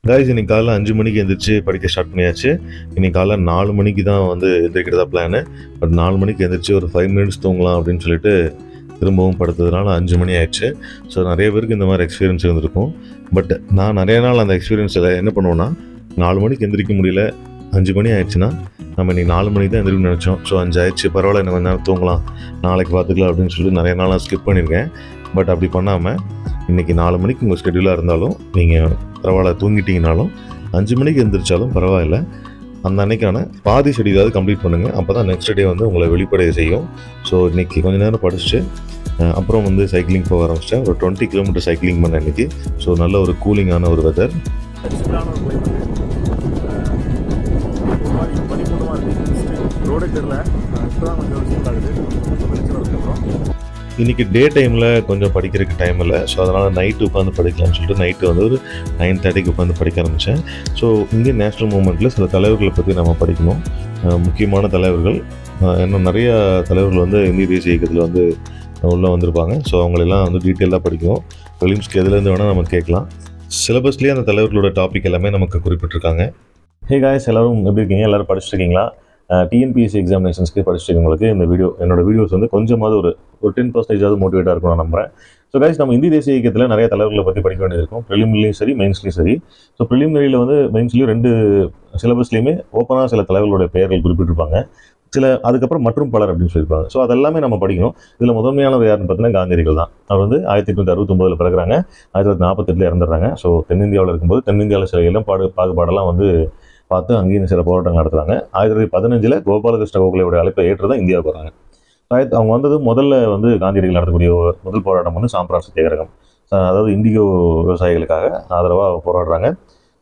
Guys இன்னைக்கு காலைல 5 மணிக்கு எந்திரிச்சு படிக்க ஸ்டார்ட் பண்ணியாச்சு. இன்னைக்கு காலைல 4 மணிக்கு தான் வந்து எந்திரிக்கிறதா பிளானு. பட் 4 மணிக்கு எந்திரிச்சு ஒரு 5 மினிட்ஸ் தூங்கலாம் அப்படின்னு சொல்லிட்டு திரும்பவும் படுத்ததுனால 5 மணி ஆயிடுச்சு. ஸோ நிறைய பேருக்கு இந்த மாதிரி எக்ஸ்பீரியன்ஸ் இருந்திருக்கும். பட் நான் நிறைய நாள் அந்த எக்ஸ்பீரியன்ஸில் என்ன பண்ணுவோன்னா, 4 மணிக்கு எந்திரிக்க முடியல, 5 மணி ஆயிடுச்சுன்னா நம்ம இன்றைக்கி 4 மணிக்கு தான் எந்திரிக்கணும்னு நினச்சோம். ஸோ 5 ஆயிடுச்சு, பரவாயில்ல இன்னும் கொஞ்சம் நேரம் தூங்கலாம், நாளைக்கு பார்த்துக்கலாம் அப்படின்னு சொல்லிட்டு நிறைய நாளாக ஸ்கிப் பண்ணியிருக்கேன். பட் அப்படி பண்ணாமல் இன்றைக்கி 4 மணிக்கு உங்கள் ஸ்கெடியூலாக இருந்தாலும் நீங்கள் பரவாயில்ல தூங்கிட்டீங்கனாலும் 5 மணிக்கு எந்திரிச்சாலும் பரவாயில்ல, அந்த அன்னைக்கான பாதி ஷெடியூலாவது கம்ப்ளீட் பண்ணுங்கள். அப்போ தான் நெக்ஸ்ட் டே வந்து உங்களை வெளிப்படைய செய்யும். ஸோ இன்றைக்கி கொஞ்சம் நேரம் படிச்சுட்டு அப்புறம் வந்து சைக்கிளிங் போக ஆரம்பிச்சிட்டேன். ஒரு 20 கிலோமீட்டர் சைக்கிளிங் பண்ணேன் இன்றைக்கி. ஸோ நல்ல ஒரு கூலிங்கான ஒரு வெதர். இன்றைக்கி டே டைமில் கொஞ்சம் படிக்கிறதுக்கு டைம் இல்லை. ஸோ அதனால் நைட்டு உட்காந்து படிக்கலாம்னு சொல்லிட்டு நைட்டு வந்து ஒரு 9:30க்கு உட்காந்து படிக்க ஆரம்பித்தேன். ஸோ இந்தியன் நேஷ்னல் மூமெண்ட்டில் சில தலைவர்களை பற்றி நம்ம படிக்கணும். முக்கியமான தலைவர்கள், இன்னும் நிறையா தலைவர்கள் வந்து இந்திய தேசிய இயக்கத்தில் வந்து உள்ளே வந்திருப்பாங்க. ஸோ அவங்களெல்லாம் வந்து டீட்டெயிலாக படிக்கணும். ஃபிலிம்ஸ்க்கு எதுலேருந்து வேணால் நம்ம கேட்கலாம். சிலபஸ்லேயே அந்த தலைவர்களோட டாபிக் எல்லாமே நமக்கு குறிப்பிட்டிருக்காங்க. ஹே காய்ஸ், எல்லோரும் எப்படி இருக்கீங்க? எல்லோரும் படிச்சுருக்கீங்களா? டிஎன்பிஎஸ்சி எக்ஸாமினேஷன்ஸ்க்கு படிச்சுருக்கவங்களுக்கு இந்த என்னோட வீடியோஸ் வந்து கொஞ்சமாவது ஒரு 10% மோட்டிவேட்டாக இருக்கும் நான் நம்புகிறேன். ஸோ கைஸ், நம்ம இந்திய தேசிய இயக்கத்தில் நிறைய தலைவர்களை பற்றி படிக்க வேண்டியது இருக்கும். ப்ரிலிமினரியும் சரி, மெயின்ஸ்லையும் சரி. ஸோ ப்ரிலிமினரியில் வந்து மெயின்ஸ்லையும் 2 சிலபஸ்லையுமே ஓப்பனாக சில தலைவர்களுடைய பெயர்கள் குறிப்பிட்டிருப்பாங்க. அதுக்கப்புறம் மற்றும் பலர் அப்படின்னு சொல்லியிருப்பாங்க. ஸோ அதெல்லாமே நம்ம படிக்கணும். இதில் முதன்மையானவர் யாருன்னு பார்த்தீங்கன்னா காந்தியடிகள் தான். அவர் வந்து 1869 பிறகுறாங்க, 1948 இறந்துடுறாங்க. ஸோ தென்னிந்தியாவில் இருக்கும்போது தென்னிந்தியாவில் சில பாகுபாடெல்லாம் வந்து பார்த்து அங்கேயும் சில போராட்டங்கள் நடத்துகிறாங்க. 1915 கோபாலகிருஷ்ண கோகலேயோட அழைப்பை ஏற்று தான் இந்தியாவுக்கு வராங்க. அவங்க வந்தது முதல்ல வந்து காந்தியடிகள் நடத்தக்கூடிய முதல் போராட்டம் வந்து சாம்பிரான் சத்தியாகிரகம். அதாவது இண்டிகோ விவசாயிகளுக்காக ஆதரவாக போராடுறாங்க.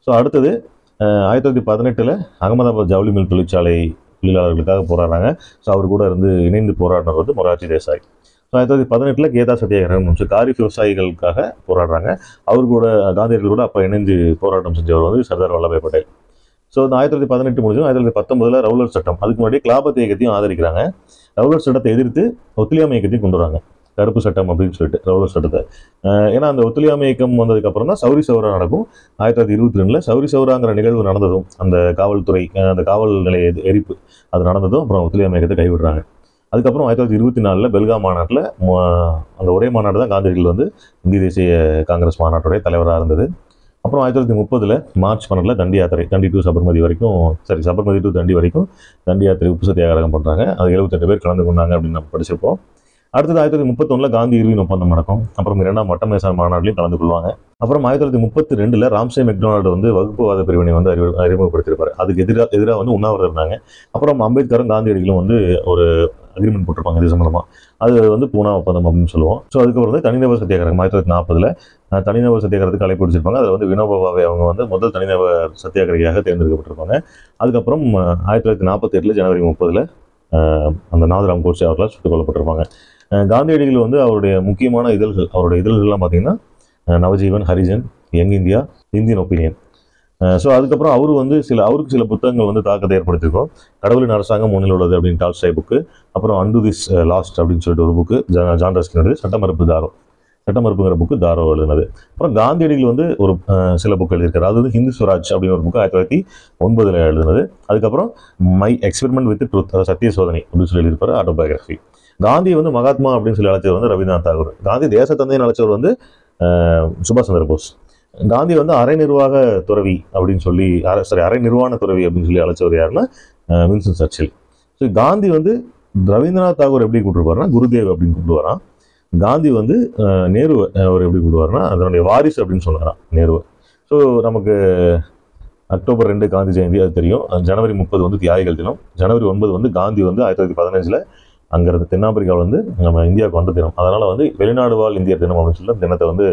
ஸோ அடுத்தது 1918 அகமதாபாத் ஜவுளி மில் தொழிற்சாலை தொழிலாளர்களுக்காக போராடுறாங்க. ஸோ அவர் கூட இருந்து இணைந்து போராடினவர் வந்து மொரார்ஜி தேசாய். ஸோ 1918 கேதா சத்தியாகிரகம் காரிஃப் விவசாயிகளுக்காக போராடுறாங்க. அவர் கூட காந்தியடிகள் கூட அப்போ இணைந்து போராட்டம் செஞ்சவர் வந்து சர்தார் வல்லபாய் பட்டேல். ஸோ இந்த 1918 முடிஞ்சு 1919 ரவுலர் சட்டம், அதுக்கு முன்னாடி கிலாபத் இயக்கத்தையும் ஆதரிக்கிறாங்க. ரவுலர் சட்டத்தை எதிர்த்து ஒத்துழையாமை இயக்கத்தையும் கொண்டு வராங்க. கருப்பு சட்டம் அப்படின்னு சொல்லிட்டு ரவுலர் சட்டத்தை. ஏன்னா அந்த ஒத்துழையாமை இயக்கம் வந்ததுக்கப்புறம் தான் சௌரி சௌரா நடக்கும். 1922 சௌரி சௌராங்கிற நிகழ்வு நடந்ததும், அந்த காவல்துறை அந்த காவல் நிலைய எரிப்பு அது நடந்ததும் அப்புறம் ஒத்துழையாமை இயக்கத்தை கைவிடுறாங்க. அதுக்கப்புறம் 1924 பெல்காம் மாநாட்டில் அந்த ஒரே மாநாடு தான் காந்தியடிகள் வந்து இந்திய தேசிய காங்கிரஸ் மாநாட்டுடைய தலைவராக இருந்தது. அப்புறம் 1930 மார்ச் 12 தண்டி யாத்திரை, தண்டி டு சபர்மதி வரைக்கும், சபர்மதி டு தண்டி வரைக்கும் தண்டி யாத்திரை உப்பு சத்தியாகிரகம் பண்ணுறாங்க. அது 78 பேர் கலந்து கொண்டாங்க அப்படின்னு நம்ம படிச்சிருப்போம். அடுத்தது 1931 காந்தி இர்வின் ஒப்பந்தம் நடக்கும். அப்புறம் 2ஆம் வட்டமேசா மாநாட்டிலையும் கலந்து கொள்வாங்க. அப்புறம் 1932 ராம்சே மெக்டொனால்டு வந்து வகுப்புவாத பிரிவினை வந்து அறிமுகப்படுத்தியிருப்பார். அதுக்கு எதிராக வந்து உண்ணாவிரதம் இருந்தாங்க. அப்புறம் அம்பேத்கரும் காந்தியடிகளும் வந்து ஒரு அக்ரிமெண்ட் போட்டிருப்பாங்க இது சம்பந்தமாக. அது வந்து பூனா ஒப்பந்தம் அப்படின்னு சொல்லுவோம். ஸோ அதுக்கப்புறம் வந்து தனிநபர் சத்தியாகிரகம் 1940 தனிநபர் சத்தியாகிரகத்துக்கு அழைப்பு விடுச்சிருப்பாங்க. அதில் வந்து வினோபா பாவே அவங்க வந்து முதல் தனிநபர் சத்தியாகிரகியாக தேர்ந்தெடுக்கப்பட்டிருப்பாங்க. அதுக்கப்புறம் 1948 ஜனவரி 30 அந்த நாதராம் கோட்சே அவர்களால் சுட்டுக் கொல்லப்பட்டிருப்பாங்க. காந்தியடிகள் வந்து அவருடைய முக்கியமான இதழ்கள்லாம் பார்த்தீங்கன்னா Navjivan, Harijan, young India, Indian opinion. So அதுக்கப்புறம் அவருக்கு சில புத்தகங்கள் வந்து தாக்கத்தை ஏற்படுத்தியிருக்கோம். கடவுளின் அரசாங்கம் முன்னில் உள்ளது அப்படின்னு டால்ஸ்டாய் புக்கு. அப்புறம் அண்டு திஸ் லாஸ்ட் அப்படின்னு சொல்லிட்டு ஒரு புக்கு ஜான் ரஸ்கினோட சட்டமறுப்புங்கிற புக்கு தாரோ எழுதினது. அப்புறம் காந்தியடிகள் வந்து ஒரு சில புக்கு எழுதியிருக்காரு. அது வந்து ஹிந்து ஸ்வராஜ் அப்படின்னு ஒரு புக்கு 1909 எழுதினது. அதுக்கப்புறம் மை எக்ஸ்பெரிமெண்ட் வித் ட்ரூத், சத்திய சோதனை அப்படின்னு சொல்லி எழுதியிருப்பாரு, ஆட்டோபயோகிராஃபி. காந்தி வந்து மகாத்மா அப்படின்னு சொல்லி அழைச்சவர் வந்து ரவீந்திரநாத் தாகூர். காந்தி தேசத்தந்தைன்னு அழைச்சவர் வந்து சுபாஷ் சந்திர போஸ். காந்தி வந்து அரை நிர்வாண துறவி அப்படின்னு சொல்லி அழைச்சவர் யாருன்னா வின்ஸ்டன் சர்ச்சில். ஸோ காந்தி வந்து ரவீந்திரநாத் தாகூர் எப்படி கூப்பிட்டுருப்பாருன்னா குருதேவ் அப்படின்னு கூப்பிடுவாராம். காந்தி வந்து நேருவை அவர் எப்படி கூப்பிடுவாருன்னா அதனுடைய வாரிசு அப்படின்னு சொன்னாராம் நேருவை. ஸோ நமக்கு அக்டோபர் 2 காந்தி ஜெயந்தி அது தெரியும். ஜனவரி 30 வந்து தியாகிகள் தினம். ஜனவரி 9 வந்து காந்தி வந்து 1915 அங்கிருந்து தென்னாப்பிரிக்காவில் வந்து நம்ம இந்தியாவுக்கு வந்த தினம். அதனால் வந்து வெளிநாடு வாழ் இந்தியர் தினம் அப்படின்னு சொல்லி தினத்தை வந்து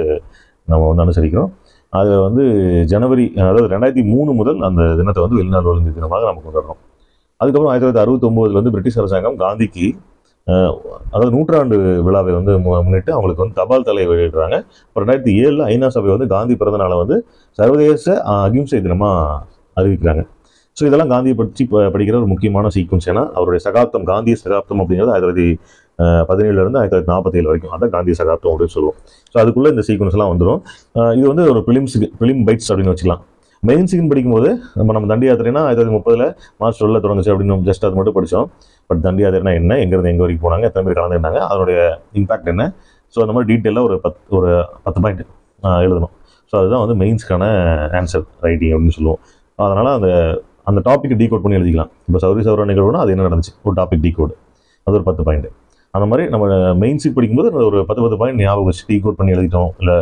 நம்ம வந்து அனுசரிக்கிறோம். அதில் வந்து ஜனவரி, அதாவது 2003 முதல் அந்த தினத்தை வந்து வெளிநாடு வாழ் இந்திய தினமாக நம்ம கொண்டாடுறோம். அதுக்கப்புறம் 1969 வந்து பிரிட்டிஷ் அரசாங்கம் காந்திக்கு அதாவது 100ஆண்டு விழாவை வந்து முன்னிட்டு அவங்களுக்கு வந்து தபால் தலை வெளியிடுறாங்க. அப்புறம் 2007 ஐநா சபை வந்து காந்தி பிறந்த நாளை வந்து சர்வதேச அகிம்சை தினமாக அறிவிக்கிறாங்க. ஸோ இதெல்லாம் காந்தியை பற்றி படிக்கிற ஒரு முக்கியமான சீக்வன்ஸ். ஏன்னா அவருடைய சகாப்தம், காந்திய சகாப்தம் அப்படிங்கிறது 1917 1947 வரைக்கும், அதான் காந்திய சகாப்தம் அப்படின்னு சொல்லுவோம். ஸோ அதுக்குள்ளே இந்த சீக்வன்ஸ்லாம் வந்துடும். இது வந்து ஒரு ஃபிலிம் பைட்ஸ் அப்படின்னு வச்சுக்கலாம். மெயின்ஸுக்குன்னு படிக்கும்போது நம்ம தண்டி யாத்திரைனா 1930 மார்ச் 12 தொடங்குச்சு அப்படின்னு ஜஸ்ட் அது மட்டும் படித்தோம். பட் தண்டி யாத்திரைனா என்ன, எங்கேருந்து எங்கே வரைக்கும் போனாங்க, எத்தனை பேர் கலந்துருந்தாங்க, அதனுடைய இம்பாக்ட் என்ன, ஸோ அந்த மாதிரி டீட்டெயிலாக ஒரு 10 பாயிண்ட் எழுதணும். ஸோ அதுதான் வந்து மெயின்ஸ்க்கான ஆன்சர் ரைட்டிங் அப்படின்னு சொல்லுவோம். அதனால் அந்த டாப்பிக் டீகோட் பண்ணி எழுதிக்கலாம். இப்போ சௌரி சௌரா நிகழ்வுனா அது என்ன நடந்துச்சு, ஒரு டாபிக் டீகோடு, அது ஒரு 10 பாயிண்ட். அந்த மாதிரி நம்ம மெயின்ஸுக்கு படிக்கும்போது ஒரு 10 பாயிண்ட் ஞாபகம் வச்சு டீகோட் பண்ணி எழுதிட்டோம், இல்லை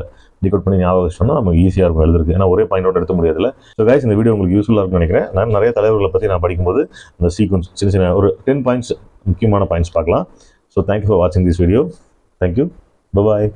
டீகோட் பண்ணி ஞாபகம் வச்சோம்னா நமக்கு ஈஸியாக இருக்கும் எழுதுறதுக்கு. ஏன்னா ஒரே பாயிண்டோட எடுத்த முடியாதுல்ல. ஸோ கைஸ், இந்த வீடியோ உங்களுக்கு யூஸ்ஃபுல்லாக இருக்கும்னு நினைக்கிறேன். நான் நிறைய தலைவர்களை பற்றி நான் படிக்கும்போது அந்த சீக்வன்ஸ் சின்ன ஒரு 10 பாயிண்ட்ஸ் முக்கியமான பாயிண்ட்ஸ் பார்க்கலாம். ஸோ தேங்க்யூ ஃபார் வாட்சிங் திஸ் வீடியோ. தேங்க்யூ. பாய்.